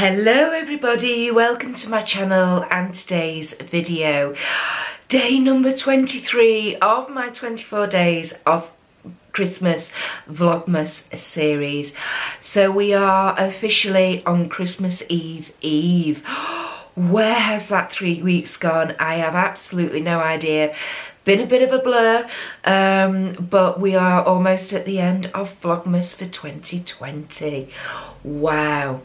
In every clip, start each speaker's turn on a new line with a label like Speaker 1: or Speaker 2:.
Speaker 1: Hello everybody, welcome to my channel and today's video. Day number 23 of my 24 days of Christmas Vlogmas series. So we are officially on Christmas Eve. Where has that 3 weeks gone? I have absolutely no idea. Been a bit of a blur, but we are almost at the end of Vlogmas for 2020. Wow.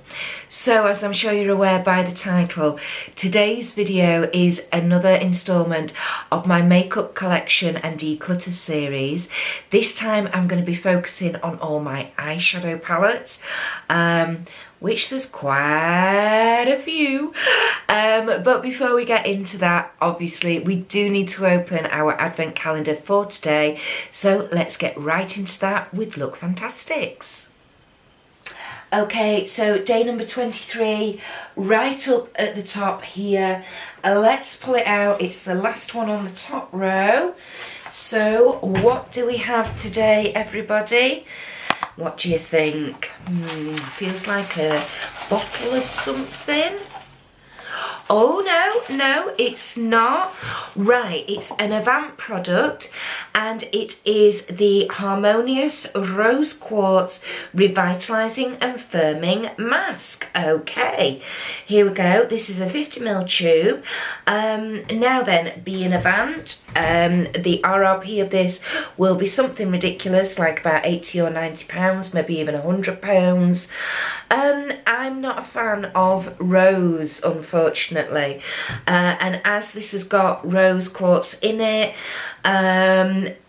Speaker 1: So as I'm sure you're aware by the title, today's video is another installment of my Makeup Collection and Declutter series. This time I'm going to be focusing on all my eyeshadow palettes, which there's quite a few. But before we get into that, obviously we do need to open our advent calendar for today. So let's get right into that with Look Fantastics. Okay, so day number 23, right up at the top here. Let's pull it out. It's the last one on the top row. So what do we have today, everybody? What do you think? Feels like a bottle of something. Oh no, it's not. Right, it's an Avant product and it is the Harmonious Rose Quartz Revitalising and Firming Mask. Okay, here we go. This is a 50ml tube. Now then, being Avant, the RRP of this will be something ridiculous, like about 80 or 90 pounds, maybe even 100 pounds. I'm not a fan of rose, unfortunately, and as this has got rose quartz in it,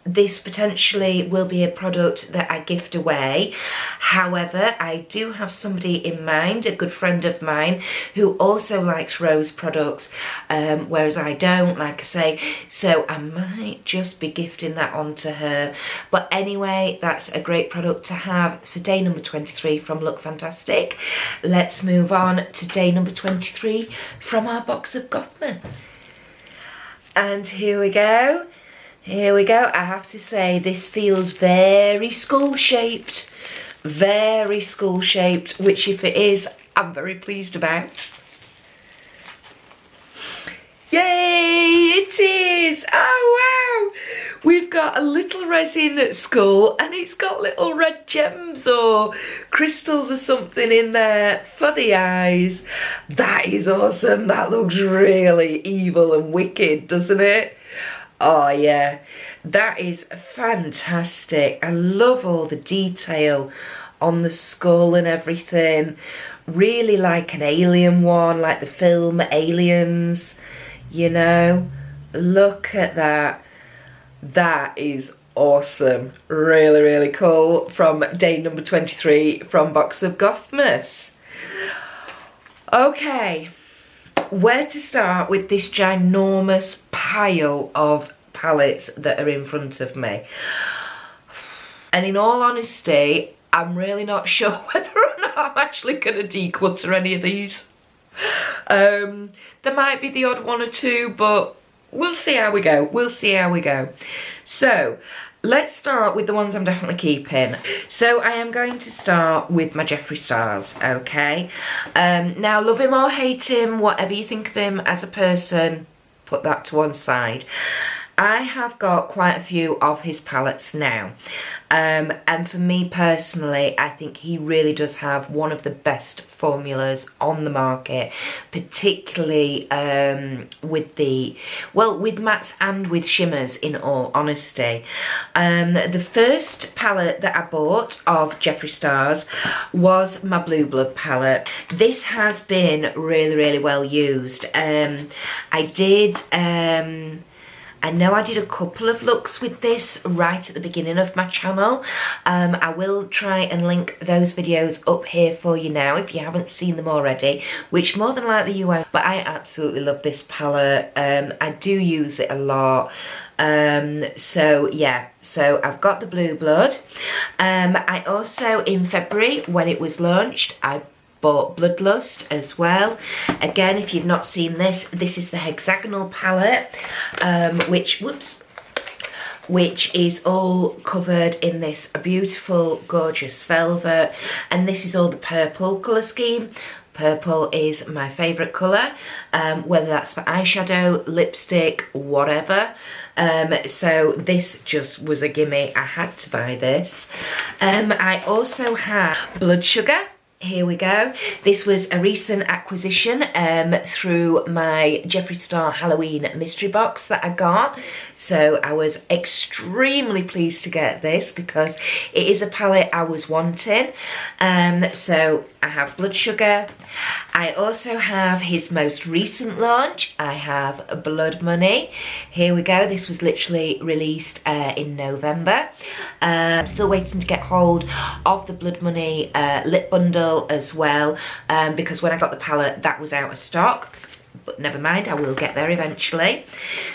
Speaker 1: this potentially will be a product that I gift away. However, I do have somebody in mind, a good friend of mine, who also likes rose products, whereas I don't, like I say, so I might just be gifting that on to her. But anyway, that's a great product to have for day number 23 from Look Fantastic. Let's move on to day number 23 from our box of Gothman. And here we go. Here we go. I have to say this feels very skull shaped, which if it is, I'm very pleased about. Yay, it is! Oh wow! We've got a little resin skull and it's got little red gems or crystals or something in there for the eyes. That is awesome. That looks really evil and wicked, doesn't it? Oh yeah, that is fantastic. I love all the detail on the skull and everything. Really like an alien one, like the film Aliens, you know. Look at that. That is awesome. Really, really cool. From day number 23 from Box of Gothmas. Okay. Where to start with this ginormous pile of palettes that are in front of me? And in all honesty, I'm really not sure whether or not I'm actually going to declutter any of these. There might be the odd one or two, but we'll see how we go. We'll see how we go. So let's start with the ones I'm definitely keeping. So I am going to start with my Jeffree Stars, okay? Now, love him or hate him, whatever you think of him as a person, put that to one side. I have got quite a few of his palettes now. And for me personally, I think he really does have one of the best formulas on the market, particularly with mattes and with shimmers, in all honesty. The first palette that I bought of Jeffree Stars was my Blue Blood palette. This has been really, really well used. I know I did a couple of looks with this right at the beginning of my channel. I will try and link those videos up here for you now if you haven't seen them already, which more than likely you won't. But I absolutely love this palette. I do use it a lot. So yeah, so I've got the Blue Blood. I also, in February, when it was launched, I bought Bloodlust as well. Again, if you've not seen this, this is the hexagonal palette, which is all covered in this beautiful, gorgeous velvet, and this is all the purple colour scheme. Purple is my favourite colour, whether that's for eyeshadow, lipstick, whatever. So this just was a gimme. I had to buy this. I also have Blood Sugar. Here we go. This was a recent acquisition through my Jeffree Star Halloween mystery box that I got. So I was extremely pleased to get this because it is a palette I was wanting. So I have Blood Sugar. I also have his most recent launch. I have Blood Money. Here we go. This was literally released in November. I'm still waiting to get hold of the Blood Money lip bundle as well, because when I got the palette that was out of stock, but never mind, I will get there eventually.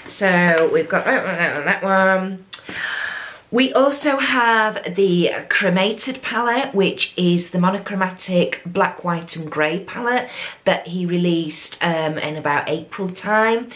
Speaker 1: So we've got that one. We also have the Cremated Palette, which is the monochromatic black, white and grey palette that he released in about April time.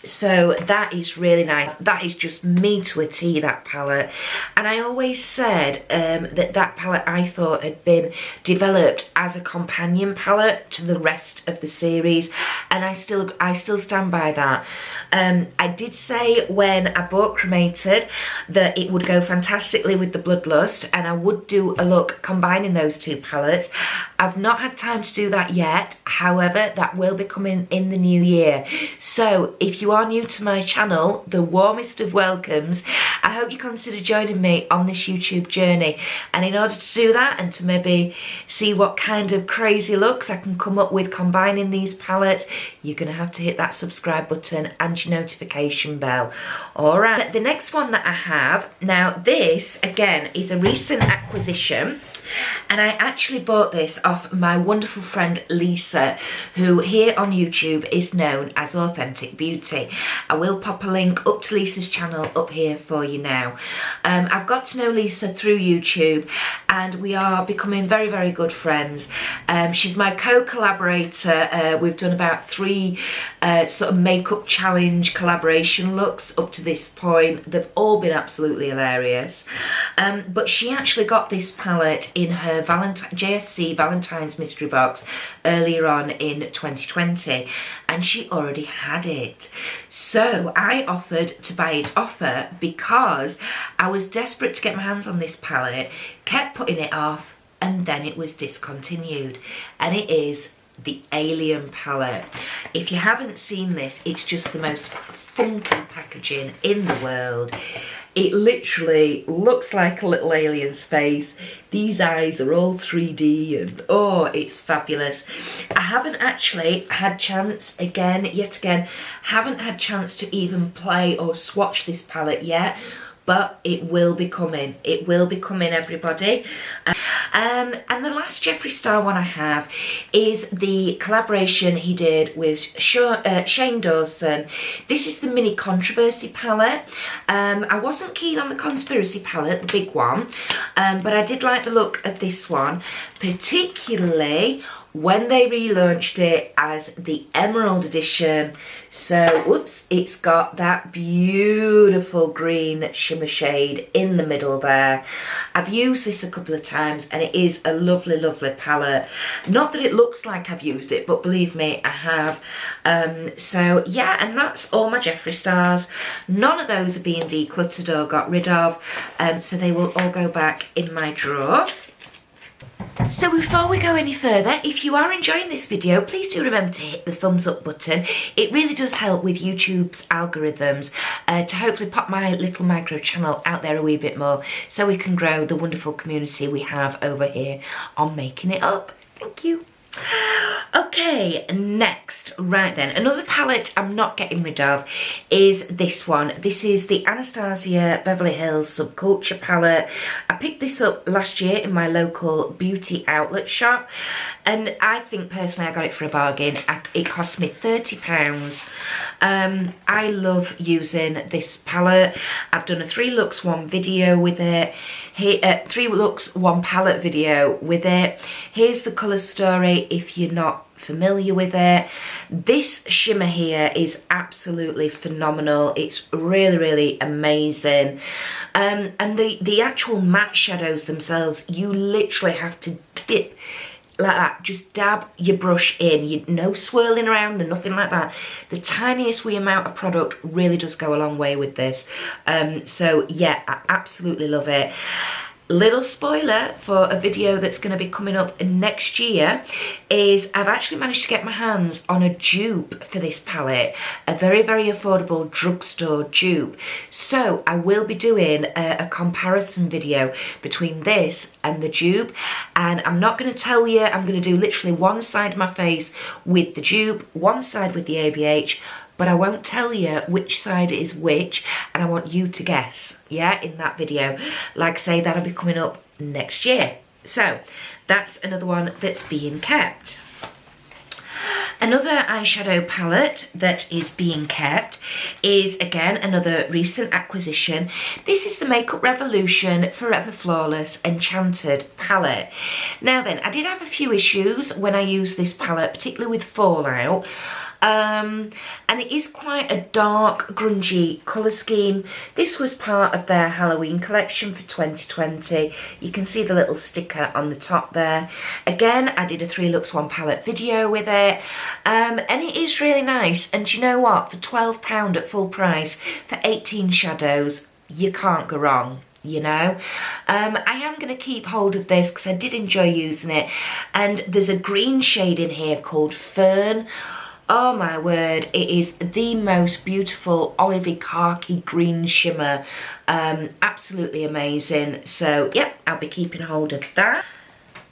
Speaker 1: So that is really nice. That is just me to a T, that palette. And I always said that palette I thought had been developed as a companion palette to the rest of the series, and I still stand by that. I did say when I bought Cremated that it would go fantastically with the Bloodlust, and I would do a look combining those two palettes. I've not had time to do that yet, however that will be coming in the new year. So if you are new to my channel, the warmest of welcomes. I hope you consider joining me on this YouTube journey, and in order to do that and to maybe see what kind of crazy looks I can come up with combining these palettes, you're going to have to hit that subscribe button and your notification bell. Alright, the next one that I have, now this again is a recent acquisition, and I actually bought this off my wonderful friend Lisa, who here on YouTube is known as Authentic Beauty. I will pop a link up to Lisa's channel up here for you now. I've got to know Lisa through YouTube, and we are becoming very, very good friends. She's my co-collaborator. We've done about 3 sort of makeup challenge collaboration looks up to this point. They've all been absolutely hilarious. But she actually got this palette in her JSC Valentine's mystery box earlier on in 2020, and she already had it. So I offered to buy it off her because I was desperate to get my hands on this palette, kept putting it off, and then it was discontinued. And it is the Alien palette. If you haven't seen this, it's just the most funky packaging in the world. It literally looks like a little alien's face. These eyes are all 3D and oh, it's fabulous. I haven't actually had chance, yet again, haven't had chance to even play or swatch this palette yet, but it will be coming. It will be coming, everybody. And the last Jeffree Star one I have is the collaboration he did with Shane Dawson. This is the Mini Controversy palette. I wasn't keen on the Conspiracy palette, the big one, but I did like the look of this one, particularly when they relaunched it as the Emerald Edition. So, whoops, it's got that beautiful green shimmer shade in the middle there. I've used this a couple of times and it is a lovely, lovely palette. Not that it looks like I've used it, but believe me, I have. So, yeah, and that's all my Jeffree Stars. None of those are being decluttered or got rid of, so they will all go back in my drawer. So before we go any further, if you are enjoying this video, please do remember to hit the thumbs up button. It really does help with YouTube's algorithms to hopefully pop my little micro channel out there a wee bit more so we can grow the wonderful community we have over here on Making It Up. Thank you. Okay, next, right then, another palette I'm not getting rid of is this one. This is the Anastasia Beverly Hills Subculture palette. I picked this up last year in my local beauty outlet shop, and I think personally I got it for a bargain. It cost me £30. I love using this palette. I've done a 3 looks 1 video with it. Here, 3 looks 1 palette video with it. Here's the colour story if you're not familiar with it. This shimmer here is absolutely phenomenal. It's really, really amazing. And the actual matte shadows themselves, you literally have to dip like that, just dab your brush in. No swirling around and nothing like that. The tiniest wee amount of product really does go a long way with this. So yeah, I absolutely love it. Little spoiler for a video that's going to be coming up next year is I've actually managed to get my hands on a dupe for this palette, a very, very affordable drugstore dupe. So I will be doing a comparison video between this and the dupe, and I'm not going to tell you. I'm going to do literally one side of my face with the dupe, one side with the ABH, but I won't tell you which side is which, and I want you to guess, yeah, in that video. Like I say, that'll be coming up next year. So that's another one that's being kept. Another eyeshadow palette that is being kept is, again, another recent acquisition. This is the Makeup Revolution Forever Flawless Enchanted palette. Now then, I did have a few issues when I used this palette, particularly with fallout. And it is quite a dark, grungy colour scheme. This was part of their Halloween collection for 2020. You can see the little sticker on the top there. Again, I did a 3 looks 1 palette video with it, and it is really nice. And you know what, for £12 at full price for 18 shadows, you can't go wrong. You know, I am going to keep hold of this because I did enjoy using it. And there's a green shade in here called Fern. Oh my word, it is the most beautiful olivey khaki green shimmer. Absolutely amazing. So yep, I'll be keeping hold of that.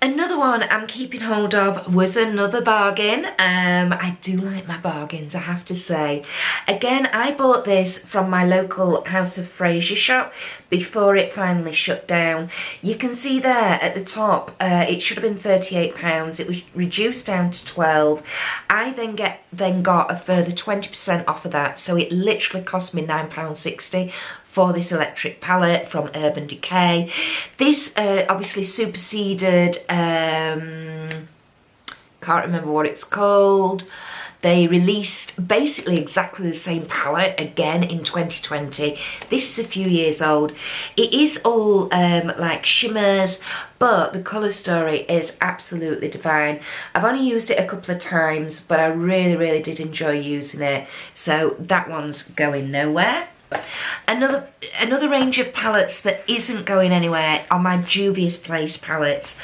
Speaker 1: Another one I'm keeping hold of was another bargain. I do like my bargains, I have to say. Again, I bought this from my local House of Fraser shop before it finally shut down. You can see there at the top, it should have been £38. It was reduced down to 12. I then got a further 20% off of that, so it literally cost me £9.60 for this electric palette from Urban Decay. This obviously superseded, can't remember what it's called. They released basically exactly the same palette again in 2020. This is a few years old. It is all like shimmers, but the colour story is absolutely divine. I've only used it a couple of times, but I really, really did enjoy using it. So that one's going nowhere. Another range of palettes that isn't going anywhere are my Juvia's Place palettes.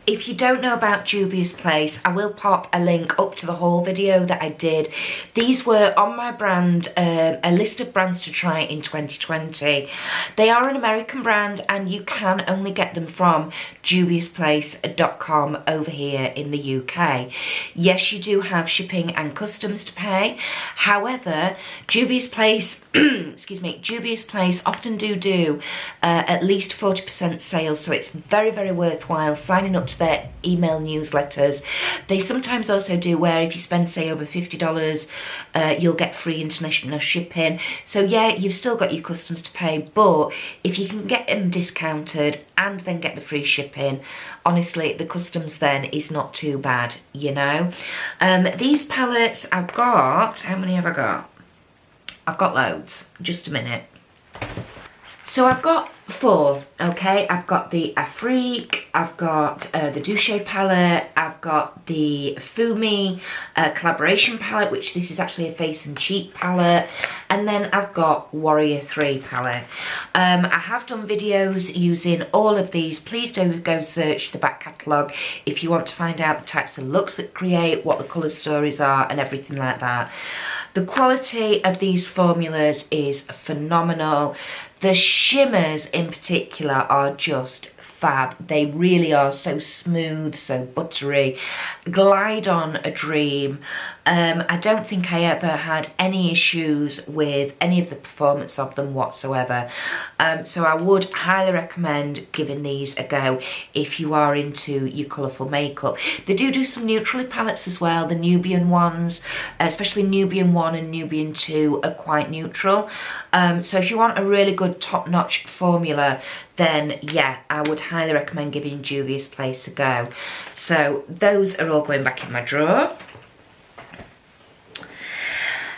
Speaker 1: If you don't know about Juvia's Place, I will pop a link up to the haul video that I did. These were on my brand, a list of brands to try in 2020. They are an American brand and you can only get them from juviasplace.com over here in the UK. Yes, you do have shipping and customs to pay. However, Juvia's Place, excuse me, Juvia's Place often do at least 40% sales, so it's very, very worthwhile signing up to their email newsletters. They sometimes also do where if you spend say over $50, you'll get free international shipping. So yeah, you've still got your customs to pay, but if you can get them discounted and then get the free shipping, honestly the customs then is not too bad, you know. These palettes I've got, how many have I got? I've got loads. Just a minute. So I've got 4, okay? I've got the Afrique, I've got the Douche palette, I've got the Fumi collaboration palette, which this is actually a face and cheek palette, and then I've got Warrior 3 palette. I have done videos using all of these. Please do go search the back catalogue if you want to find out the types of looks that create, what the colour stories are, and everything like that. The quality of these formulas is phenomenal. The shimmers in particular are just fab. They really are so smooth, so buttery. Glide on a dream. I don't think I ever had any issues with any of the performance of them whatsoever. So I would highly recommend giving these a go if you are into your colourful makeup. They do some neutrally palettes as well. The Nubian ones, especially Nubian 1 and Nubian 2 are quite neutral. So if you want a really good top-notch formula, then yeah, I would highly recommend giving Juvia's Place a go. So those are all going back in my drawer.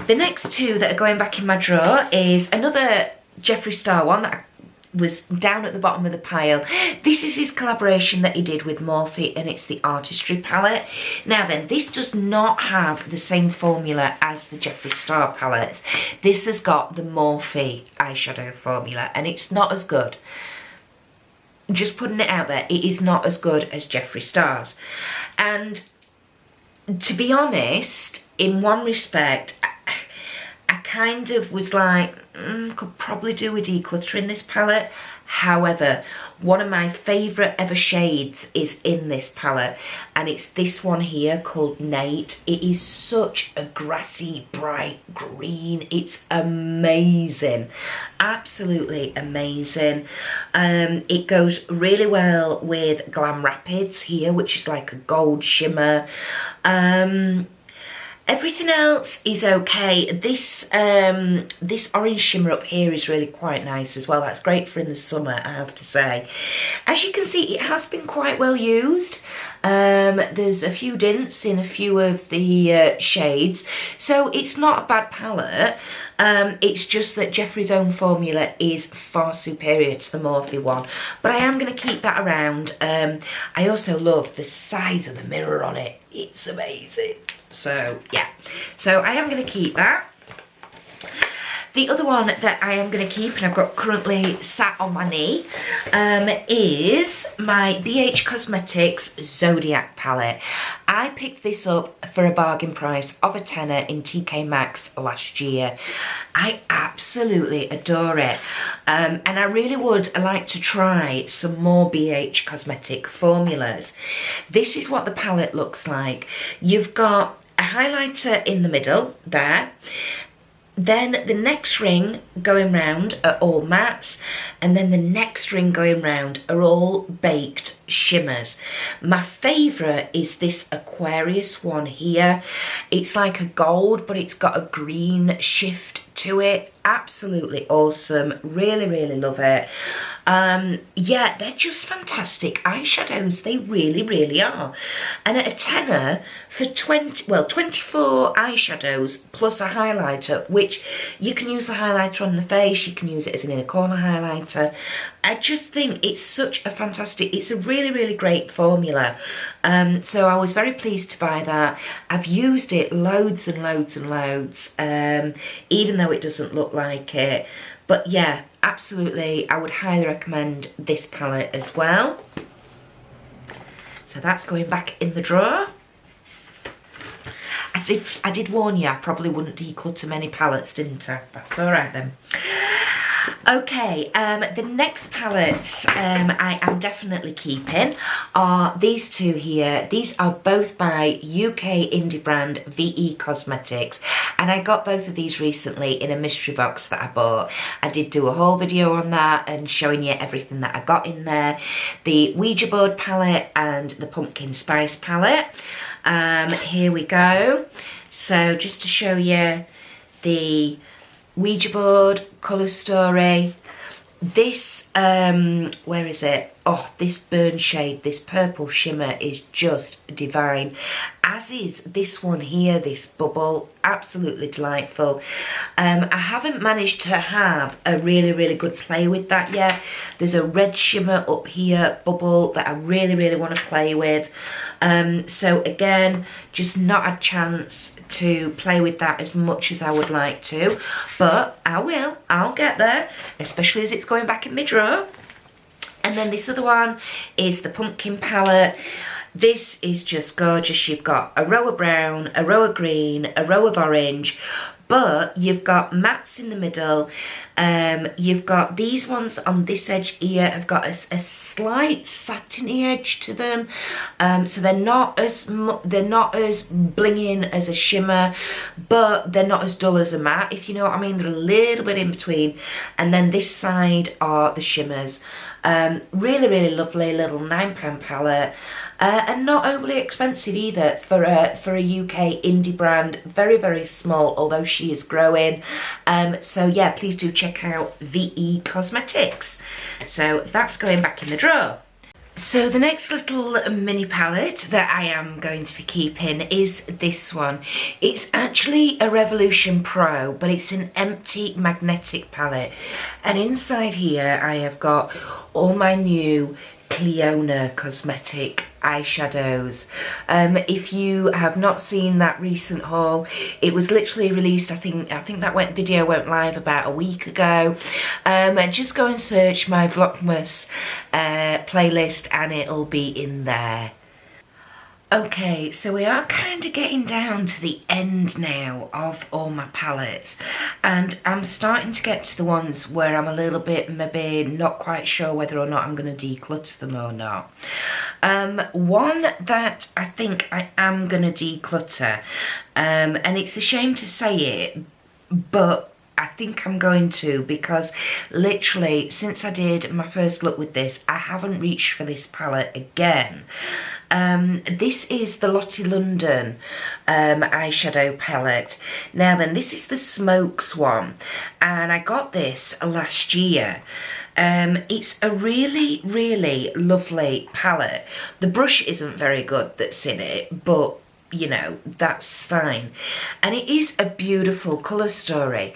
Speaker 1: The next 2 that are going back in my drawer is another Jeffree Star one that was down at the bottom of the pile. This is his collaboration that he did with Morphe, and it's the Artistry Palette. Now then, this does not have the same formula as the Jeffree Star palettes. This has got the Morphe eyeshadow formula, and it's not as good. Just putting it out there, it is not as good as Jeffree Star's. And to be honest, in one respect, I kind of was like, could probably do with decluttering this palette. However, one of my favourite ever shades is in this palette, and it's this one here called Nate. It is such a grassy, bright green. It's amazing. Absolutely amazing. It goes really well with Glam Rapids here, which is like a gold shimmer. Everything else is okay. This this orange shimmer up here is really quite nice as well. That's great for in the summer, I have to say. As you can see, it has been quite well used. There's a few dints in a few of the shades, so it's not a bad palette. It's just that Jeffree's own formula is far superior to the Morphe one, but I am going to keep that around. I also love the size of the mirror on it. It's amazing. So yeah, so I am going to keep that. The other one that I am going to keep, and I've got currently sat on my knee, is my BH Cosmetics Zodiac palette. I picked this up for a bargain price of a tenner in TK Maxx last year. I absolutely adore it. And I really would like to try some more BH cosmetic formulas. This is what the palette looks like. You've got a highlighter in the middle there. Then the next ring going round are all mattes, and then the next ring going round are all baked shimmers. My favourite is this Aquarius one here. It's like a gold, but it's got a green shift to it. Absolutely awesome. Really, really love it. Yeah, they're just fantastic eyeshadows. They really, really are. And at a tenner for 24 eyeshadows plus a highlighter, which you can use the highlighter on the face, you can use it as an inner corner highlighter. I just think it's such a fantastic, it's a really, really great formula. So I was very pleased to buy that. I've used it loads and loads and loads, even though it doesn't look like it. But yeah, absolutely, I would highly recommend this palette as well. So that's going back in the drawer. I did warn you I probably wouldn't declutter many palettes, didn't I? That's all right then. Okay, the next palettes I am definitely keeping are these two here. These are both by UK indie brand VE Cosmetics, and I got both of these recently in a mystery box that I bought. I did do a whole video on that and showing you everything that I got in there. The Ouija board palette and the pumpkin spice palette. Here we go. So just to show you the Ouija board colour story. This where is it? Oh, this burn shade, this purple shimmer is just divine, as is this one here, this bubble. Absolutely delightful. I haven't managed to have a really, really good play with that yet. There's a red shimmer up here, bubble, that I really, really want to play with. So again, just not a chance to play with that as much as I would like to, but I'll get there, especially as it's going back in my drawer. And then this other one is the pumpkin palette. This is just gorgeous. You've got a row of brown, a row of green, a row of orange, but you've got mattes in the middle. You've got these ones on this edge here have got a slight satiny edge to them, so they're not as blinging as a shimmer, but they're not as dull as a matte, if you know what I mean. They're a little bit in between. And then this side are the shimmers. Really, really lovely little £9 palette. And not overly expensive either for a UK indie brand. Very, very small, although she is growing. So yeah, please do check out VE Cosmetics. So that's going back in the drawer. So the next little mini palette that I am going to be keeping is this one. It's actually a Revolution Pro, but it's an empty magnetic palette. And inside here I have got all my new Cliona cosmetic eyeshadows. If you have not seen that recent haul, it was literally released, I think that video went live about a week ago. And just go and search my Vlogmas playlist and it'll be in there. Okay, so we are kind of getting down to the end now of all my palettes, and I'm starting to get to the ones where I'm a little bit maybe not quite sure whether or not I'm going to declutter them or not. One that I think I am going to declutter, and it's a shame to say it, but I think I'm going to, because literally since I did my first look with this, I haven't reached for this palette again. This is the Lottie London eyeshadow palette. Now then, this is the Smokes one, and I got this last year. It's a really, really lovely palette. The brush isn't very good that's in it, but you know, that's fine. And it is a beautiful colour story.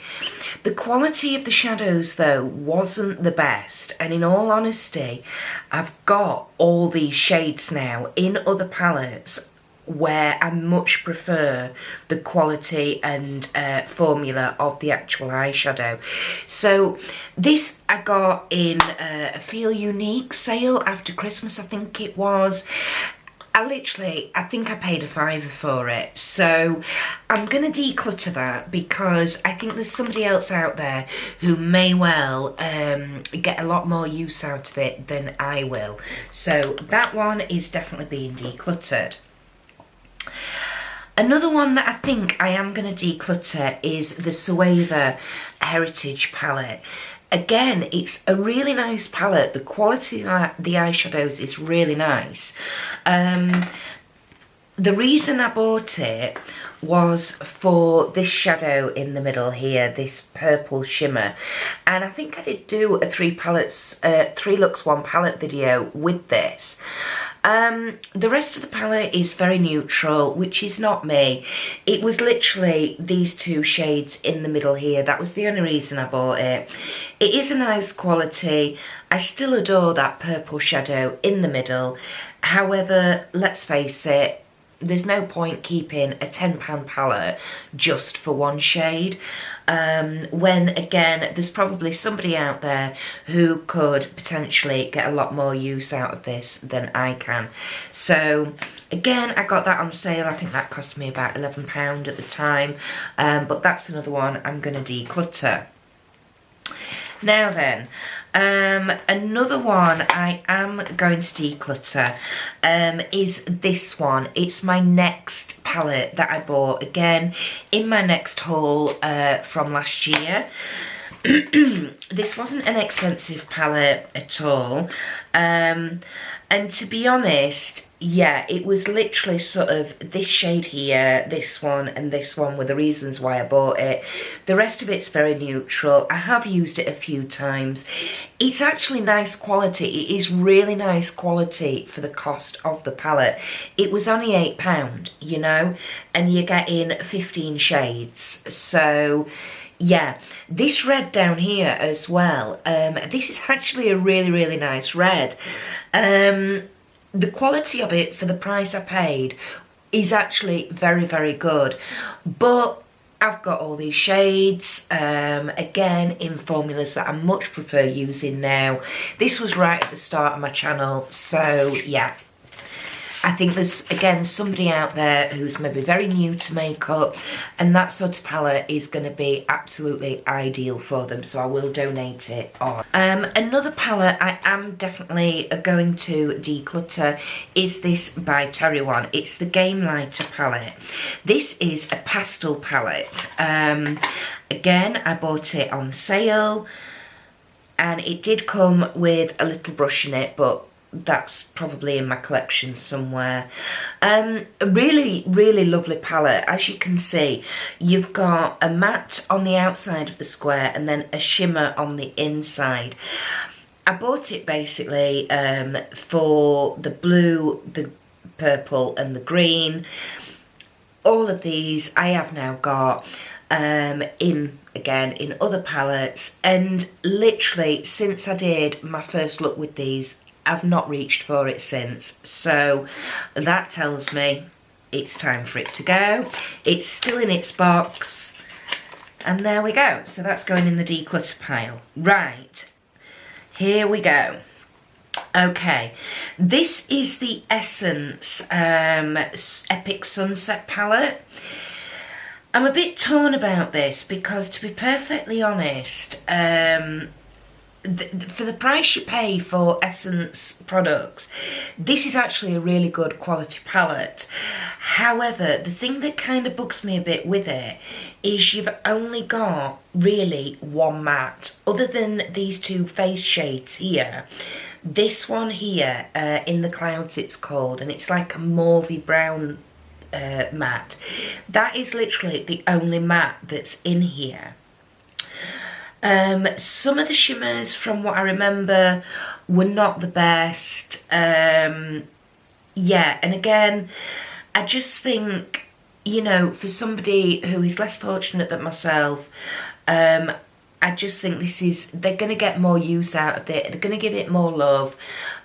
Speaker 1: The quality of the shadows though wasn't the best, and in all honesty, I've got all these shades now in other palettes where I much prefer the quality and formula of the actual eyeshadow. So this I got in a Feel Unique sale after Christmas, I think it was. I think I paid £5 for it, so I'm going to declutter that because I think there's somebody else out there who may well get a lot more use out of it than I will. So that one is definitely being decluttered. Another one that I think I am going to declutter is the Suva Heritage palette. Again, it's a really nice palette. The quality of the eyeshadows is really nice. The reason I bought it was for this shadow in the middle here, this purple shimmer. And I think I did do a 3 looks 1 palette video with this. The rest of the palette is very neutral, which is not me. It was literally these 2 shades in the middle here. That was the only reason I bought it. It is a nice quality. I still adore that purple shadow in the middle. However, let's face it, there's no point keeping a £10 palette just for 1 shade. When again, there's probably somebody out there who could potentially get a lot more use out of this than I can. So again, I got that on sale. I think that cost me about £11 at the time, but that's another one I'm going to declutter. Now then, another one I am going to declutter is this one. It's my next palette that I bought again in my next haul from last year. This wasn't an expensive palette at all, and to be honest, yeah, it was literally sort of this shade here, this one and this one were the reasons why I bought it. The rest of it's very neutral. I have used it a few times. It's actually nice quality. It is really nice quality for the cost of the palette. It was only £8, you know, and you're getting 15 shades. So yeah, this red down here as well, this is actually a really, really nice red. The quality of it for the price I paid is actually very, very good. But I've got all these shades, again, in formulas that I much prefer using now. This was right at the start of my channel, so yeah. I think there's, again, somebody out there who's maybe very new to makeup, and that sort of palette is going to be absolutely ideal for them, so I will donate it on. Another palette I am definitely going to declutter is this by Terry one. It's the Game Lighter palette. This is a pastel palette. Again, I bought it on sale, and it did come with a little brush in it, but that's probably in my collection somewhere. A really, really lovely palette. As you can see, you've got a matte on the outside of the square and then a shimmer on the inside. I bought it basically for the blue, the purple and the green. All of these I have now got in other palettes, and literally since I did my first look with these, I've not reached for it since. So that tells me it's time for it to go. It's still in its box, and there we go. So that's going in the declutter pile. Right, here we go. Okay, this is the Essence Epic Sunset palette. I'm a bit torn about this because, to be perfectly honest, for the price you pay for Essence products, this is actually a really good quality palette. However, the thing that kind of bugs me a bit with it is you've only got really one matte. Other than these two face shades here, this one here, In the Clouds it's called, and it's like a mauvey brown matte. That is literally the only matte that's in here. Some of the shimmers, from what I remember, were not the best. Yeah, and again, I just think, you know, for somebody who is less fortunate than myself, I just think they're going to get more use out of it. They're going to give it more love.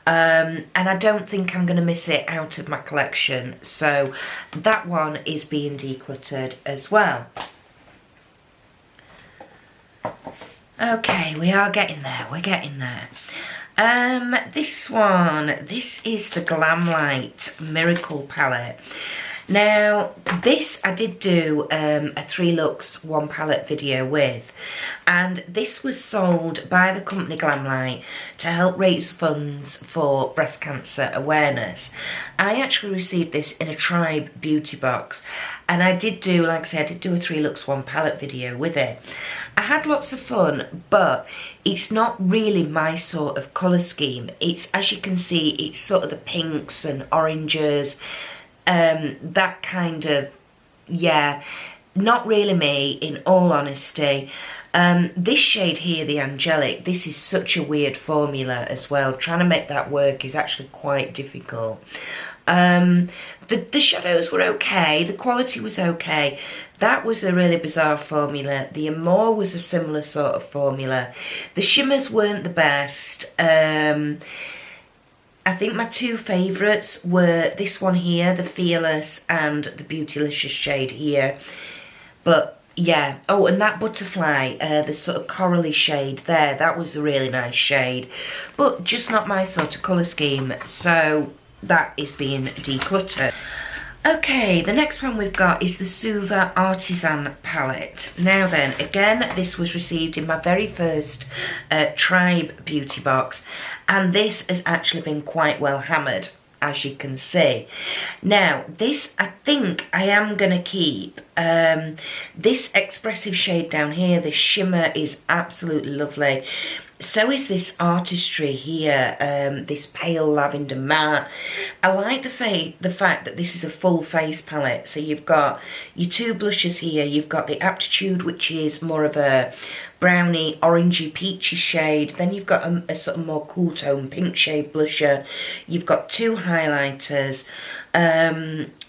Speaker 1: And I don't think I'm going to miss it out of my collection. So that one is being decluttered as well. Okay, we are getting there. We're getting there. This one, this is the Glam Light Miracle Palette. Now, this I did do a 3 looks 1 palette video with, and this was sold by the company Glamlight to help raise funds for breast cancer awareness. I actually received this in a Tribe beauty box, and I did do, like I said, I did do a 3 looks 1 palette video with it. I had lots of fun, but it's not really my sort of colour scheme. It's, as you can see, it's sort of the pinks and oranges, that kind of, yeah, not really me, in all honesty. This shade here, the Angelic, this is such a weird formula as well. Trying to make that work is actually quite difficult. The shadows were okay, the quality was okay. That was a really bizarre formula. The Amore was a similar sort of formula. The shimmers weren't the best. I think my 2 favourites were this one here, the Fearless, and the Beautylicious shade here. But yeah, oh, and that Butterfly, the sort of corally shade there, that was a really nice shade, but just not my sort of colour scheme, so that is being decluttered. Okay, the next one we've got is the Suva Artisan palette. Now then, again, this was received in my very first Tribe beauty box, and this has actually been quite well hammered, as you can see. Now, this I think I am going to keep. This expressive shade down here, this shimmer, is absolutely lovely. So is this Artistry here, this pale lavender matte. I like the fact that this is a full face palette. So you've got your 2 blushes here. You've got the Aptitude, which is more of a browny, orangey, peachy shade. Then you've got a sort of more cool tone pink shade blusher. You've got 2 highlighters.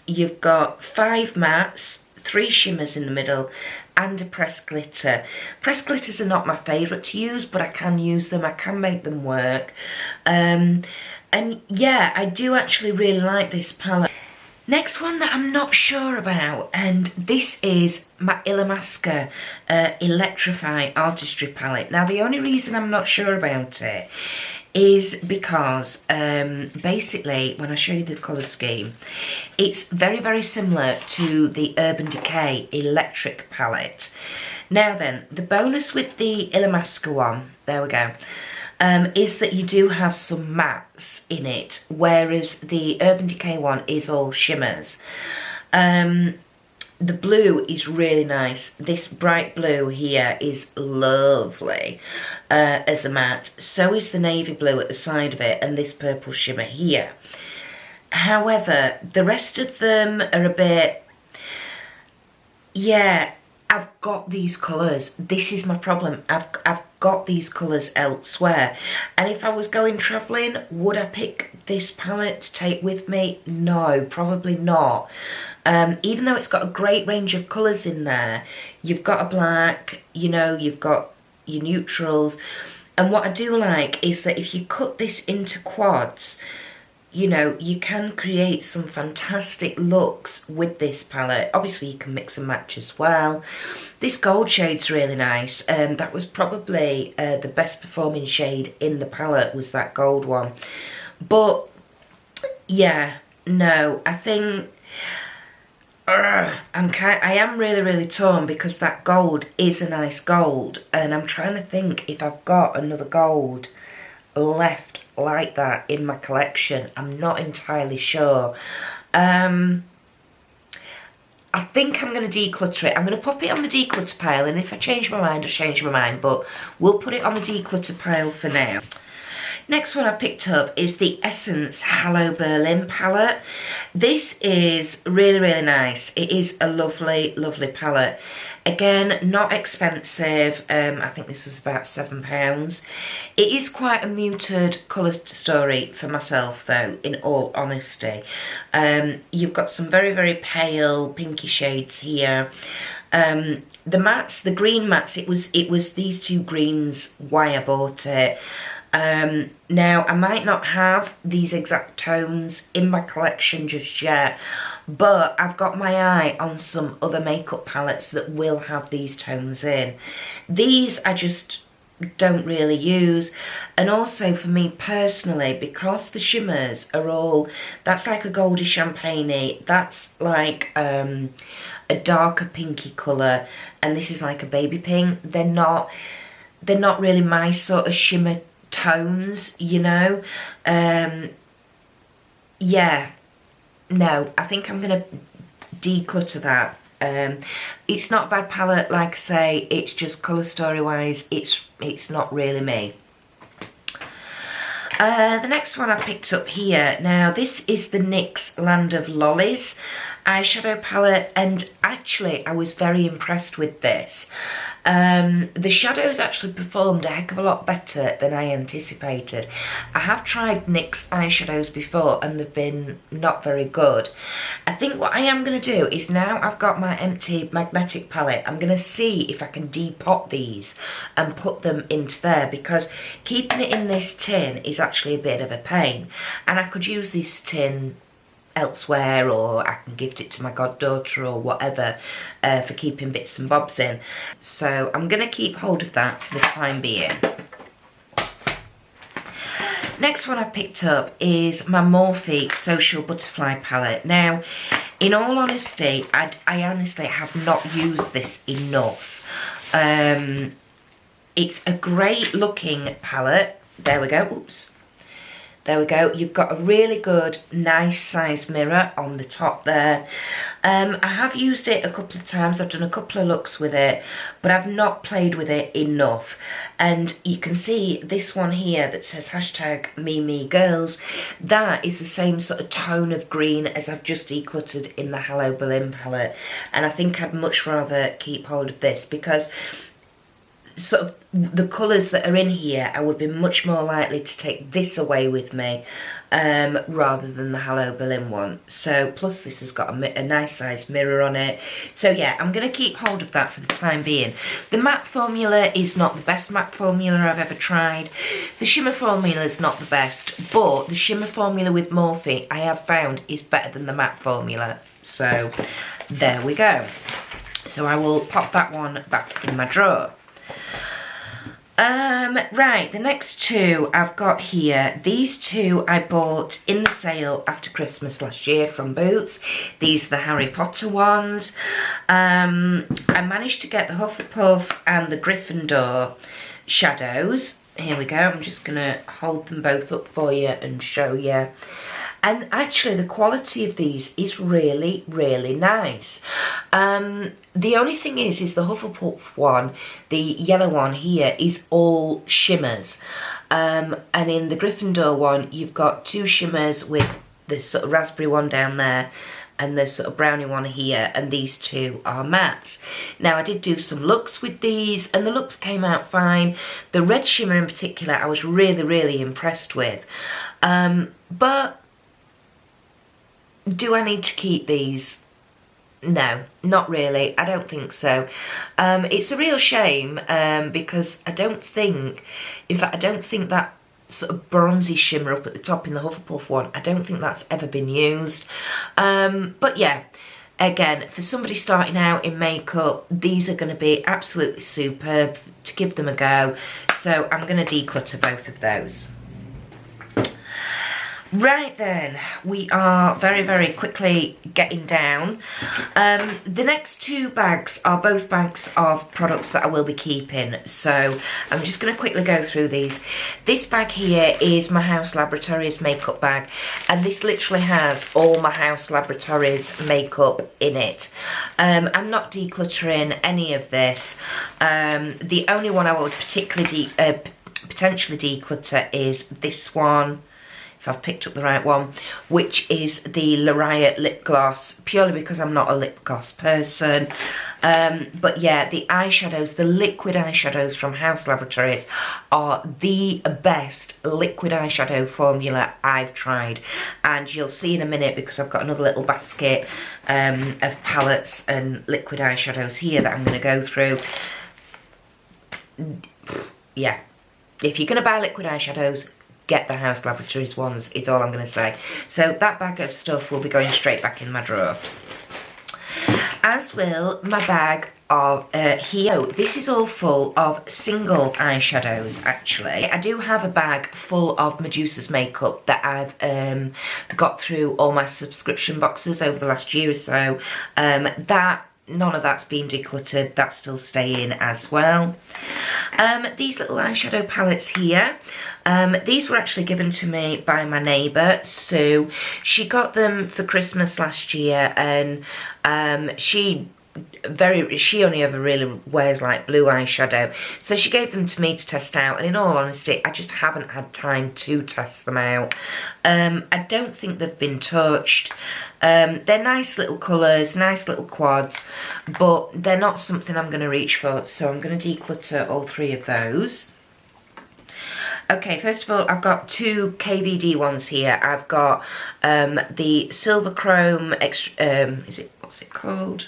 Speaker 1: You've got 5 mattes, 3 shimmers in the middle, and a pressed glitter. Pressed glitters are not my favourite to use, but I can use them, I can make them work. And yeah, I do actually really like this palette. Next one that I'm not sure about, and this is my Illamasqua Electrify Artistry Palette. Now, the only reason I'm not sure about it is because basically, when I show you the colour scheme, it's very, very similar to the Urban Decay Electric palette. Now then, the bonus with the Illamasqua one, there we go, is that you do have some mattes in it, whereas the Urban Decay one is all shimmers. The blue is really nice. This bright blue here is lovely as a matte. So is the navy blue at the side of it, and this purple shimmer here. However, the rest of them are a bit, yeah, I've got these colours. This is my problem. I've got these colours elsewhere. And if I was going travelling, would I pick this palette to take with me? No, probably not. Even though it's got a great range of colours in there, you've got a black, you know, you've got your neutrals. And what I do like is that if you cut this into quads, you know, you can create some fantastic looks with this palette. Obviously, you can mix and match as well. This gold shade's really nice. That was probably the best performing shade in the palette, was that gold one. But, yeah, no, I think... I am really torn, because that gold is a nice gold. And I'm trying to think if I've got another gold left like that in my collection. I'm not entirely sure. I think I'm going to declutter it. I'm going to pop it on the declutter pile, and if I change my mind, I'll change my mind, but we'll put it on the declutter pile for now. Next one I picked up is the Essence Hello Berlin palette. This is really nice. It is a lovely palette. Again, not expensive. I think this was about £7. It is quite a muted colour story for myself, though, in all honesty. You've got some very pale pinky shades here. The mattes, the green mattes, it was these two greens why I bought it. Now, I might not have these exact tones in my collection just yet, but I've got my eye on some other makeup palettes that will have these tones in. These I just don't really use, and also for me personally, because the shimmers are all, that's like a goldy champagne-y, that's like a darker pinky colour, and this is like a baby pink. They're not really my sort of shimmer tones, you know. Yeah, no, I think I'm gonna declutter that. It's not a bad palette, like I say, it's just colour story wise, it's not really me. The next one I picked up here, now this is the NYX Land of Lollies eyeshadow palette, and actually I was very impressed with this. The shadows actually performed a heck of a lot better than I anticipated. I have tried NYX eyeshadows before and they've been not very good. I think what I am going to do is, now I've got my empty magnetic palette, I'm going to see if I can depot these and put them into there, because keeping it in this tin is actually a bit of a pain, and I could use this tin elsewhere, or I can gift it to my goddaughter or whatever for keeping bits and bobs in. So I'm going to keep hold of that for the time being. Next one I've picked up is my Morphe Social Butterfly palette. Now, in all honesty, I honestly have not used this enough. It's a great looking palette. There we go. Oops. There we go. You've got a really good, nice size mirror on the top there. I have used it a couple of times. I've done a couple of looks with it, but I've not played with it enough. And you can see this one here that says hashtag #MeMeGirls. That is the same sort of tone of green as I've just decluttered in the Hello Berlin palette. And I think I'd much rather keep hold of this, because sort of the colours that are in here, I would be much more likely to take this away with me rather than the Hello Berlin one. So, plus this has got a nice sized mirror on it. So yeah, I'm going to keep hold of that for the time being. The matte formula is not the best matte formula I've ever tried. The shimmer formula is not the best, but the shimmer formula with Morphe I have found is better than the matte formula. So there we go. So I will pop that one back in my drawer. Right, the next two I've got here, these two I bought in the sale after Christmas last year from Boots. These are the Harry Potter ones. I managed to get the Hufflepuff and the Gryffindor shadows. Here we go, I'm just going to hold them both up for you and show you. And actually the quality of these is really nice. The only thing is the Hufflepuff one, the yellow one here, is all shimmers. And in the Gryffindor one, you've got two shimmers with the sort of raspberry one down there and the sort of brownie one here, and these two are mattes. Now I did do some looks with these and the looks came out fine. The red shimmer in particular I was really impressed with. But do I need to keep these? No, not really. I don't think so. It's a real shame because I don't think, in fact I don't think that sort of bronzy shimmer up at the top in the Hufflepuff one, I don't think that's ever been used. But yeah, again, for somebody starting out in makeup, these are going to be absolutely superb to give them a go. So I'm going to declutter both of those. Right then, we are very quickly getting down. The next two bags are both bags of products that I will be keeping, so I'm just going to quickly go through these. This bag here is my House Laboratories makeup bag, and this literally has all my House Laboratories makeup in it. I'm not decluttering any of this. The only one I would particularly potentially declutter is this one, if I've picked up the right one, which is the Laurent lip gloss, purely because I'm not a lip gloss person. But yeah, the eyeshadows, the liquid eyeshadows from House Laboratories are the best liquid eyeshadow formula I've tried. And you'll see in a minute, because I've got another little basket of palettes and liquid eyeshadows here that I'm going to go through. Yeah, if you're going to buy liquid eyeshadows, get the House Laboratories ones, is all I'm going to say. So that bag of stuff will be going straight back in my drawer. As will my bag of here. This is all full of single eyeshadows, actually. I do have a bag full of Medusa's makeup that I've got through all my subscription boxes over the last year or so. None of that's been decluttered, that's still staying as well. These little eyeshadow palettes here, these were actually given to me by my neighbour, Sue. She got them for Christmas last year, and she only ever really wears like blue eyeshadow, so she gave them to me to test out, and in all honesty I just haven't had time to test them out. I don't think they've been touched. They're nice little colours, nice little quads, but they're not something I'm going to reach for, so I'm going to declutter all three of those. Okay, first of all, I've got two KVD ones here. I've got the Silver Chrome, what's it called?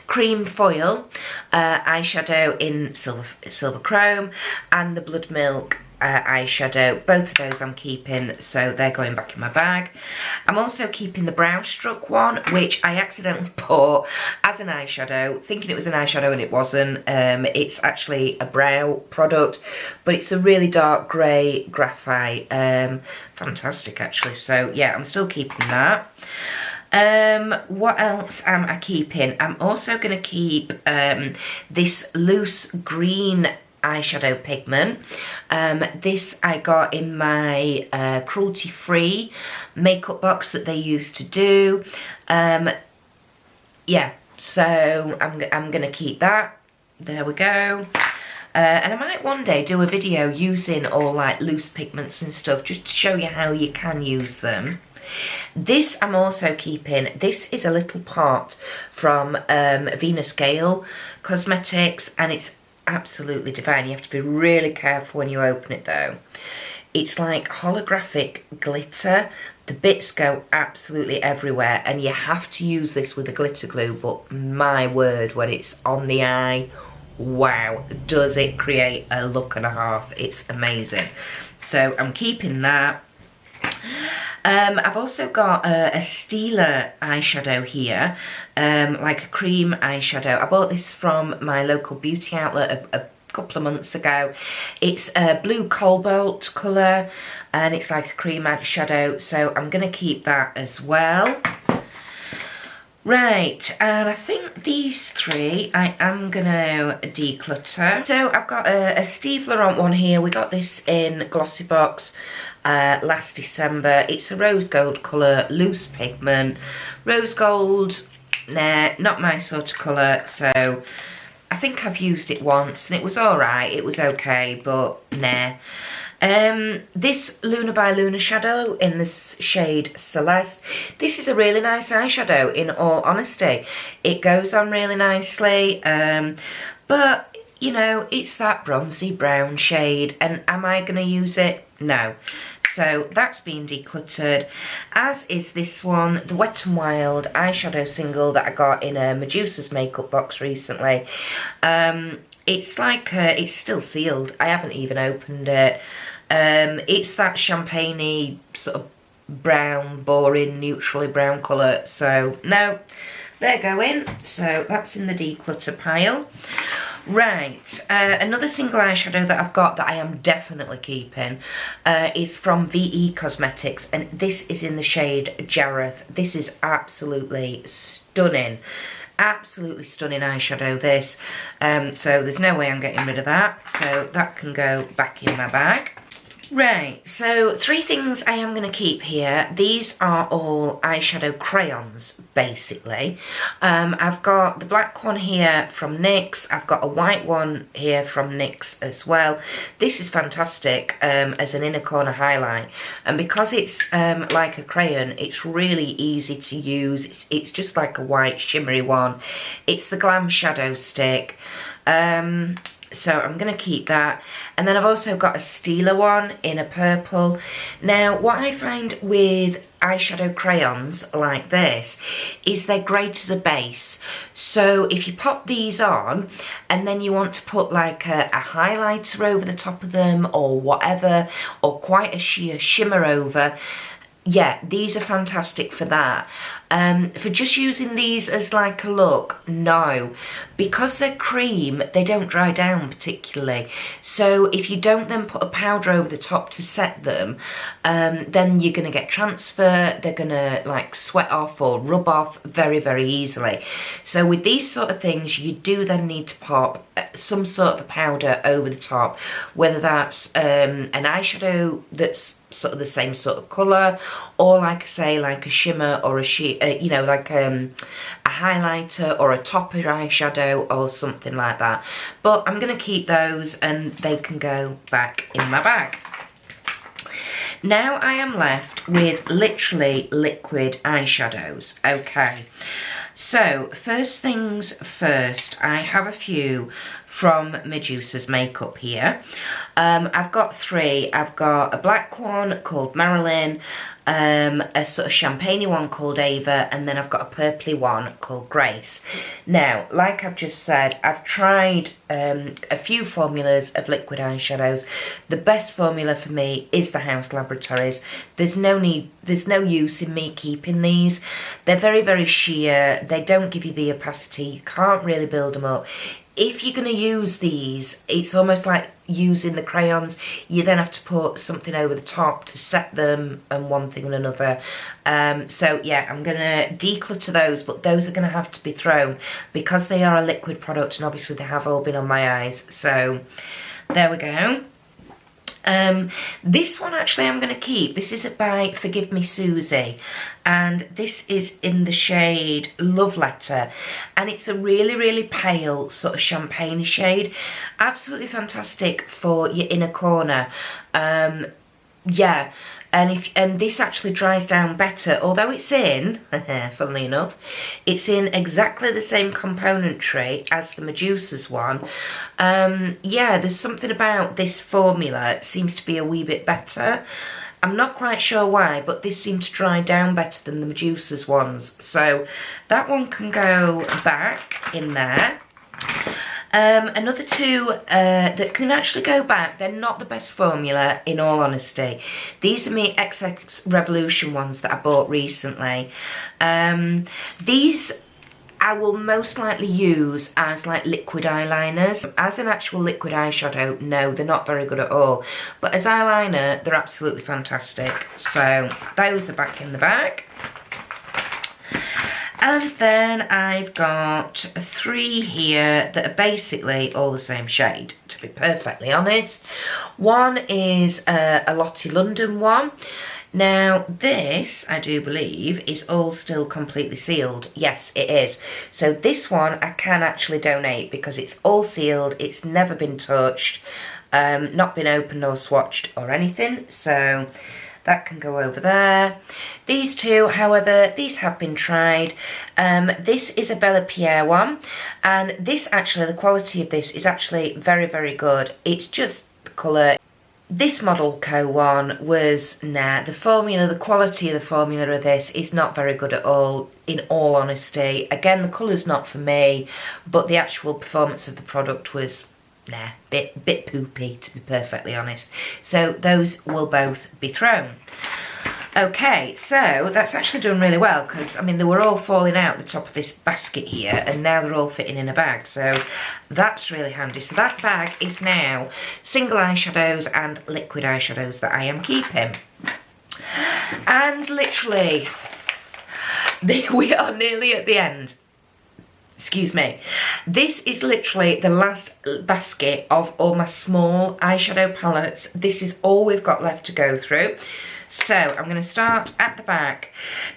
Speaker 1: Cream Foil eyeshadow in Silver Chrome, and the Blood Milk eyeshadow. Both of those I'm keeping, so they're going back in my bag. I'm also keeping the Brow Struck one, which I accidentally bought as an eyeshadow, thinking it was an eyeshadow and it wasn't. It's actually a brow product, but it's a really dark grey graphite. Fantastic, actually. So yeah, I'm still keeping that. What else am I keeping? I'm also going to keep this loose green eyeshadow pigment. This I got in my cruelty-free makeup box that they used to do. Yeah, so I'm going to keep that. There we go. And I might one day do a video using all like loose pigments and stuff, just to show you how you can use them. This I'm also keeping. This is a little pot from Venus Gale Cosmetics, and it's absolutely divine. You have to be really careful when you open it though. It's like holographic glitter. The bits go absolutely everywhere, and you have to use this with a glitter glue, but my word, when it's on the eye, wow, does it create a look and a half. It's amazing. So I'm keeping that. I've also got a Stila eyeshadow here, like a cream eyeshadow. I bought this from my local beauty outlet a couple of months ago. It's a blue cobalt colour, and it's like a cream eyeshadow, so I'm going to keep that as well. Right, and I think these three I am going to declutter. So I've got a Steve Laurent one here. We got this in Glossy Box last December. It's a rose gold colour, loose pigment. Rose gold, nah, not my sort of colour, so I think I've used it once and it was alright, it was okay, but nah. This Luna by Luna shadow in this shade Celeste. This is a really nice eyeshadow, in all honesty. It goes on really nicely, but you know, it's that bronzy brown shade, and am I going to use it? No. So that's been decluttered, as is this one, the Wet n Wild eyeshadow single that I got in a Medusa's makeup box recently. It's like, it's still sealed. I haven't even opened it. It's that champagne-y sort of brown, boring, neutrally brown colour. So no, they're going. So that's in the declutter pile. Right, another single eyeshadow that I've got that I am definitely keeping is from VE Cosmetics, and this is in the shade Jareth. This is absolutely stunning. Absolutely stunning eyeshadow, this. So there's no way I'm getting rid of that. So that can go back in my bag. Right, so 3 things I am going to keep here. These are all eyeshadow crayons, basically. I've got the black one here from NYX. I've got a white one here from NYX as well. This is fantastic as an inner corner highlight. And because it's like a crayon, it's really easy to use. It's just like a white shimmery one. It's the Glam shadow stick. So I'm going to keep that. And then I've also got a Stila one in a purple. Now, what I find with eyeshadow crayons like this is they're great as a base. So if you pop these on and then you want to put like a highlighter over the top of them or whatever, or quite a sheer shimmer over, yeah, these are fantastic for that. For just using these as like a look, no. Because they're cream, they don't dry down particularly. So if you don't then put a powder over the top to set them, then you're going to get transfer. They're going to like sweat off or rub off very, very easily. So with these sort of things, you do then need to pop some sort of a powder over the top, whether that's an eyeshadow that's sort of the same sort of colour, or like I say, like a shimmer or a you know, like a highlighter or a topper eyeshadow or something like that. But I'm going to keep those and they can go back in my bag. Now I am left with literally liquid eyeshadows. Okay, so first things first, I have a few from Medusa's makeup here. I've got 3. I've got a black one called Marilyn, a sort of champagne one called Ava, and then I've got a purpley one called Grace. Now, like I've just said, I've tried a few formulas of liquid eyeshadows. The best formula for me is the House Laboratories. There's no use in me keeping these. They're very, very sheer. They don't give you the opacity. You can't really build them up. If you're going to use these, it's almost like using the crayons. You then have to put something over the top to set them and one thing and another. So yeah, I'm going to declutter those, but those are going to have to be thrown because they are a liquid product and obviously they have all been on my eyes. So there we go. This one actually I'm going to keep. This is by Forgive Me Susie, and this is in the shade Love Letter, and it's a really, really pale sort of champagne shade. Absolutely fantastic for your inner corner. Yeah, and this actually dries down better, although it's in, funnily enough, it's in exactly the same componentry as the Medusa's one. Yeah, there's something about this formula, it seems to be a wee bit better. I'm not quite sure why, but this seemed to dry down better than the Medusa's ones. So that one can go back in there. Another 2 that can actually go back, they're not the best formula in all honesty. These are my XX Revolution ones that I bought recently. These I will most likely use as like liquid eyeliners. As an actual liquid eyeshadow, no, they're not very good at all. But as eyeliner, they're absolutely fantastic. So those are back in the bag. And then I've got 3 here that are basically all the same shade, to be perfectly honest. One is a Lottie London one. Now this, I do believe, is all still completely sealed. Yes, it is. So this one I can actually donate because it's all sealed, it's never been touched. not been opened or swatched or anything, so that can go over there. These two, however, these have been tried. This is a Bella Pierre one, and this actually, the quality of this is actually very, very good. It's just the colour. This Model Co one was, nah, the formula, the quality of the formula of this is not very good at all, in all honesty. Again, the colour's not for me, but the actual performance of the product was, nah, bit poopy, to be perfectly honest. So those will both be thrown. Okay, so that's actually done really well, because, I mean, they were all falling out the top of this basket here, and now they're all fitting in a bag, so that's really handy. So that bag is now single eyeshadows and liquid eyeshadows that I am keeping. And literally, we are nearly at the end. Excuse me. This is literally the last basket of all my small eyeshadow palettes. This is all we've got left to go through. So I'm going to start at the back.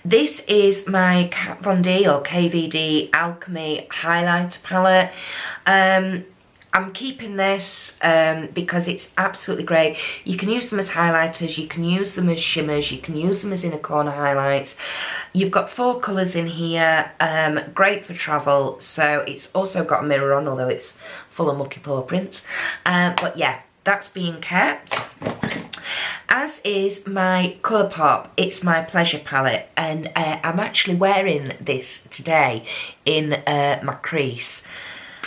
Speaker 1: This is my Kat Von D or KVD Alchemy highlighter palette. I'm keeping this because it's absolutely great. You can use them as highlighters, you can use them as shimmers, you can use them as inner corner highlights. You've got 4 colours in here, great for travel. So it's also got a mirror on, although it's full of mucky paw prints. But yeah, that's being kept. As is my Colourpop, it's my pleasure palette, and I'm actually wearing this today in my crease.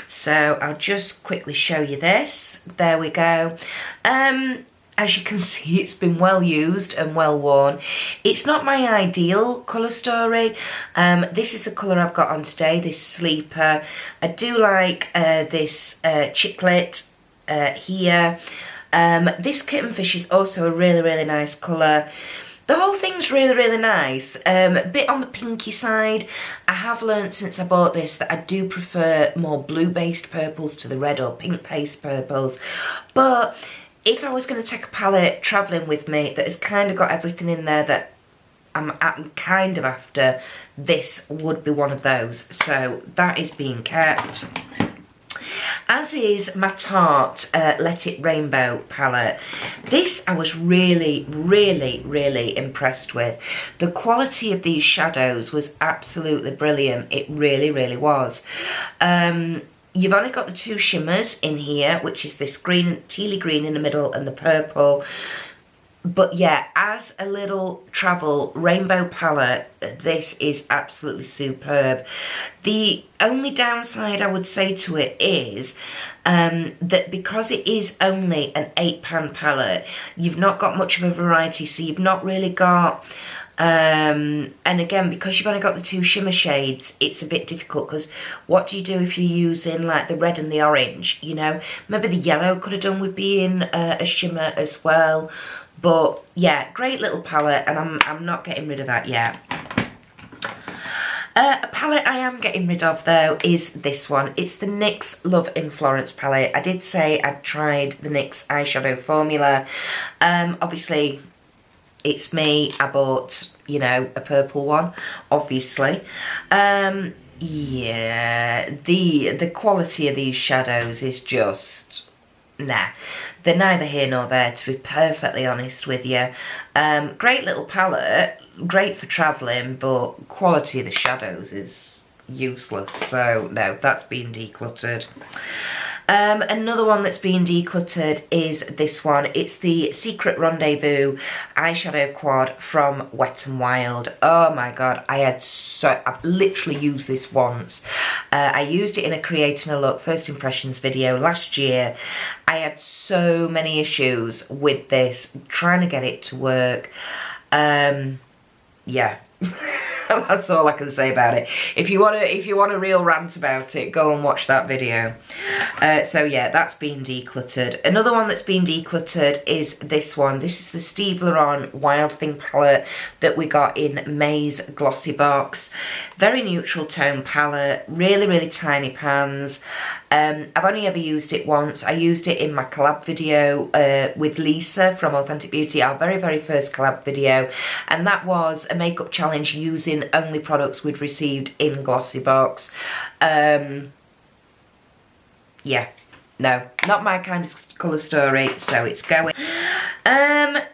Speaker 1: So I'll just quickly show you this. There we go. As you can see, it's been well used and well worn. It's not my ideal colour story. This is the colour I've got on today, this Sleeper. I do like this Chiclet here. This Kitten Fish is also a really, really nice colour. The whole thing's really, really nice. A bit on the pinky side. I have learnt since I bought this that I do prefer more blue-based purples to the red or pink-based purples. But if I was going to take a palette travelling with me that has kind of got everything in there that I'm kind of after, this would be one of those. So that is being kept. As is my Tarte Let It Rainbow palette. This I was really, really, really impressed with. The quality of these shadows was absolutely brilliant. It really, really was. You've only got the 2 shimmers in here, which is this green, tealy green in the middle and the purple. But yeah, as a little travel rainbow palette, this is absolutely superb. The only downside I would say to it is that because it is only an 8-pan palette, you've not got much of a variety, so you've not really got... and again, because you've only got the 2 shimmer shades, it's a bit difficult, because what do you do if you're using like the red and the orange, you know? Maybe the yellow could have done with being a shimmer as well. But yeah, great little palette, and I'm not getting rid of that yet. A palette I am getting rid of though is this one. It's the NYX Love in Florence palette. I did say I'd tried the NYX eyeshadow formula. Obviously, it's me. I bought, you know, a purple one, obviously. Yeah, the quality of these shadows is just, nah. They're neither here nor there, to be perfectly honest with you. Great little palette, great for travelling, but quality of the shadows is useless. So no, that's been decluttered. Another one that's been decluttered is this one. It's the Secret Rendezvous eyeshadow quad from Wet n Wild. Oh my god, I've literally used this once. I used it in a Creating a Look first impressions video last year. I had so many issues with this, trying to get it to work. Yeah. That's all I can say about it. If you want a real rant about it, go and watch that video. So yeah, that's been decluttered. Another one that's been decluttered is this one. This is the Steve Laurent Wild Thing palette that we got in May's glossy box. Very neutral tone palette, really, really tiny pans. I've only ever used it once. I used it in my collab video with Lisa from Authentic Beauty, our very, very first collab video. And that was a makeup challenge using only products we'd received in glossy box. Yeah, no, not my kind of colour story, so it's going.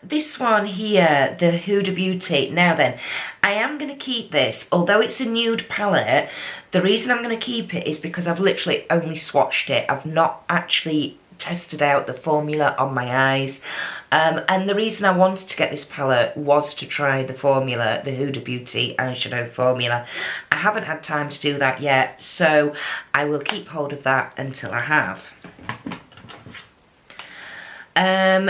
Speaker 1: This one here, the Huda Beauty. Now then, I am going to keep this, although it's a nude palette. The reason I'm going to keep it is because I've literally only swatched it. I've not actually tested out the formula on my eyes. And the reason I wanted to get this palette was to try the formula, the Huda Beauty eyeshadow formula. I haven't had time to do that yet, so I will keep hold of that until I have.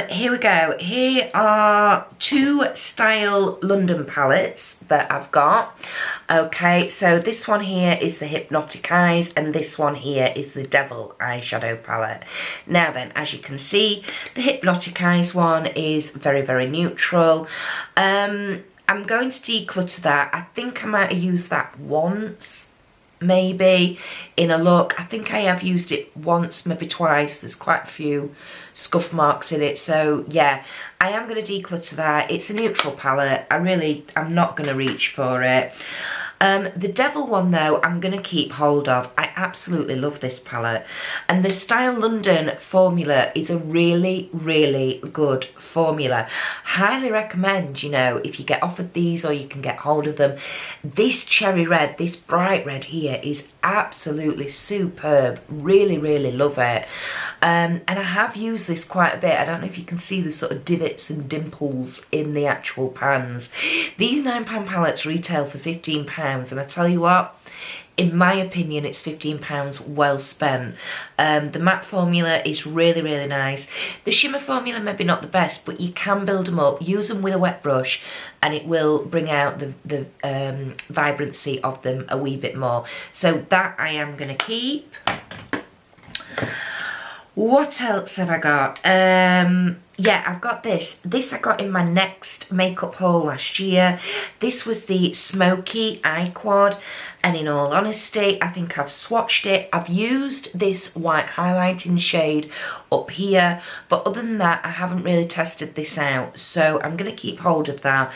Speaker 1: Here we go. Here are 2 Style London palettes that I've got. Okay, so this one here is the Hypnotic Eyes, and this one here is the Devil eyeshadow palette. Now then, as you can see, the Hypnotic Eyes one is very, very neutral. I'm going to declutter that. I think I might have used that once, maybe, in a look. I think I have used it once, maybe twice. There's quite a few scuff marks in it, so yeah, I am going to declutter that. It's a neutral palette. I'm not going to reach for it. The Devil one though, I'm going to keep hold of. I absolutely love this palette, and the Style London formula is a really, really good formula. Highly recommend, you know, if you get offered these or you can get hold of them. This cherry red, this bright red here is absolutely superb. Really, really love it. And I have used this quite a bit. I don't know if you can see the sort of divots and dimples in the actual pans. These £9 palettes retail for £15, and I tell you what, in my opinion, it's £15 well spent. The matte formula is really, really nice. The shimmer formula maybe not the best, but you can build them up. Use them with a wet brush and it will bring out the vibrancy of them a wee bit more. So that I am going to keep. What else have I got? Yeah, I've got this. This I got in my next makeup haul last year. This was the Smoky Eye Quad, and in all honesty, I think I've swatched it. I've used this white highlighting shade up here, but other than that, I haven't really tested this out, so I'm going to keep hold of that.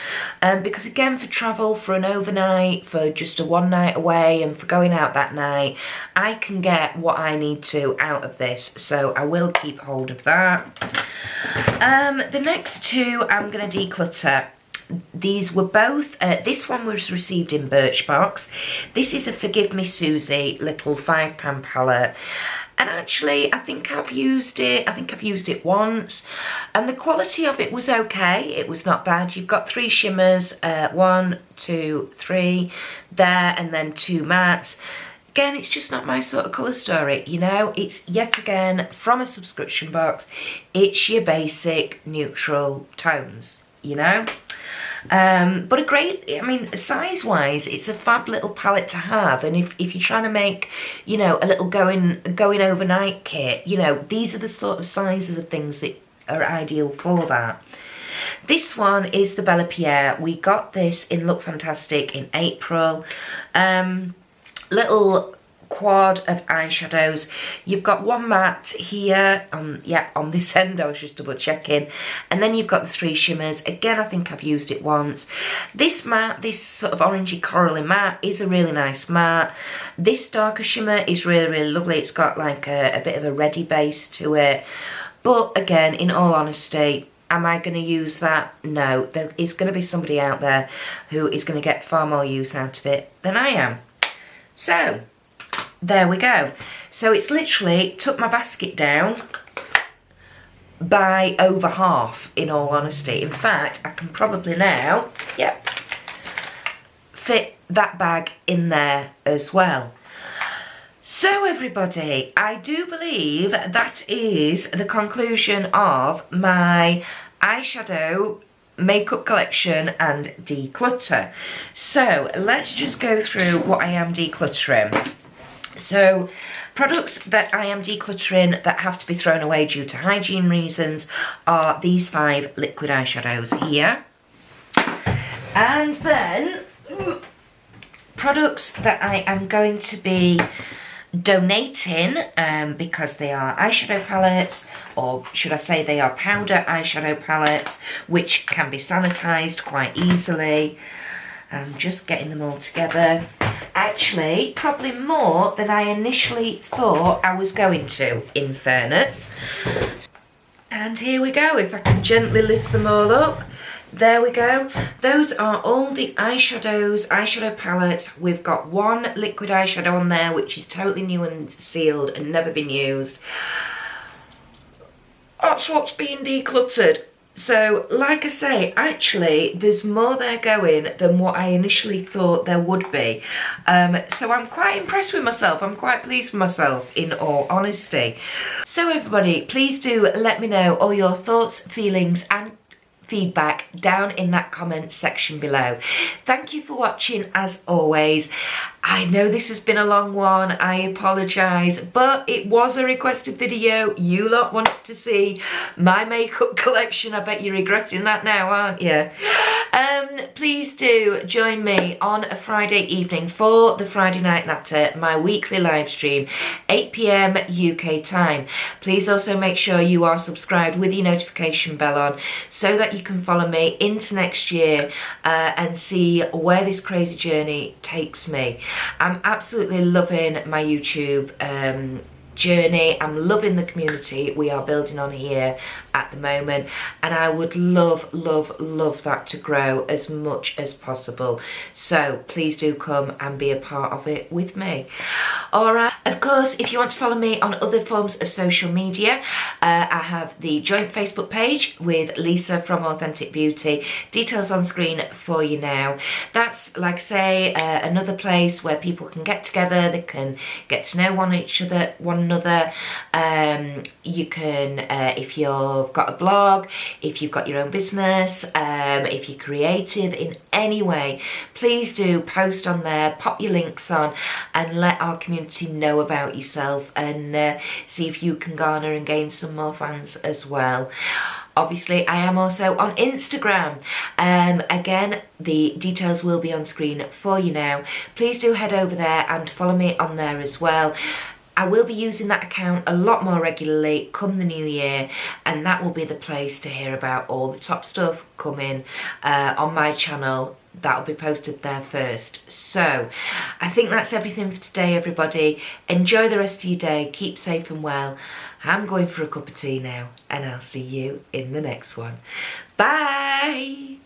Speaker 1: Because again, for travel, for an overnight, for just a one night away, and for going out that night, I can get what I need to out of this, so I will keep hold of that. The next 2 I'm going to declutter. These were both, this one was received in Birchbox. This is a Forgive Me Susie little £5 palette. And actually, I think I've used it once. And the quality of it was okay. It was not bad. You've got 3 shimmers, 1, 2, 3 there, and then 2 mattes. Again, it's just not my sort of colour story, you know. It's yet again from a subscription box. It's your basic neutral tones, you know. But a great, I mean, size wise, it's a fab little palette to have. And if you're trying to make, you know, a little going overnight kit, you know, these are the sort of sizes of things that are ideal for that. This one is the Bella Pierre. We got this in Look Fantastic in April. Little quad of eyeshadows. You've got 1 matte here, on this end. I was just double checking. And then you've got the 3 shimmers. Again, I think I've used it once. This matte, this sort of orangey corally matte, is a really nice matte. This darker shimmer is really, really lovely. It's got like a bit of a reddy base to it. But again, in all honesty, am I going to use that? No. There is going to be somebody out there who is going to get far more use out of it than I am. So, there we go. So it's literally took my basket down by over half, in all honesty. In fact, I can probably now, fit that bag in there as well. So everybody, I do believe that is the conclusion of my eyeshadow makeup collection and declutter. So let's just go through what I am decluttering. So products that I am decluttering that have to be thrown away due to hygiene reasons are these 5 liquid eyeshadows here. And then products that I am going to be donating because they are eyeshadow palettes, or should I say they are powder eyeshadow palettes, which can be sanitized quite easily. I'm just getting them all together. Actually, probably more than I initially thought I was going to, in fairness. And here we go, if I can gently lift them all up. There we go. Those are all the eyeshadows, eyeshadow palettes. We've got one liquid eyeshadow on there, which is totally new and sealed and never been used. That's what's being decluttered. So, like I say, actually, there's more there going than what I initially thought there would be. So I'm quite impressed with myself. I'm quite pleased with myself, in all honesty. So everybody, please do let me know all your thoughts, feelings and feedback down in that comment section below. Thank you for watching as always. I know this has been a long one, I apologise, but it was a requested video. You lot wanted to see my makeup collection. I bet you're regretting that now, aren't you? Please do join me on a Friday evening for the Friday Night Natter, my weekly live stream, 8 PM UK time. Please also make sure you are subscribed with your notification bell on so that you can follow me into next year and see where this crazy journey takes me. I'm absolutely loving my YouTube journey. I'm loving the community we are building on here at the moment, and I would love that to grow as much as possible. So please do come and be a part of it with me. Alright, of course, if you want to follow me on other forms of social media, I have the joint Facebook page with Lisa from Authentic Beauty. Details on screen for you now. That's, like I say, another place where people can get together, they can get to know one another. You can, if you've got a blog, if you've got your own business, if you're creative in any way, please do post on there, pop your links on and let our community know about yourself, and see if you can garner and gain some more fans as well. Obviously, I am also on Instagram. Again, the details will be on screen for you now. Please do head over there and follow me on there as well. I will be using that account a lot more regularly come the new year, and that will be the place to hear about all the top stuff coming on my channel. That'll be posted there first. So I think that's everything for today, everybody. Enjoy the rest of your day, keep safe and well. I'm going for a cup of tea now, and I'll see you in the next one. Bye.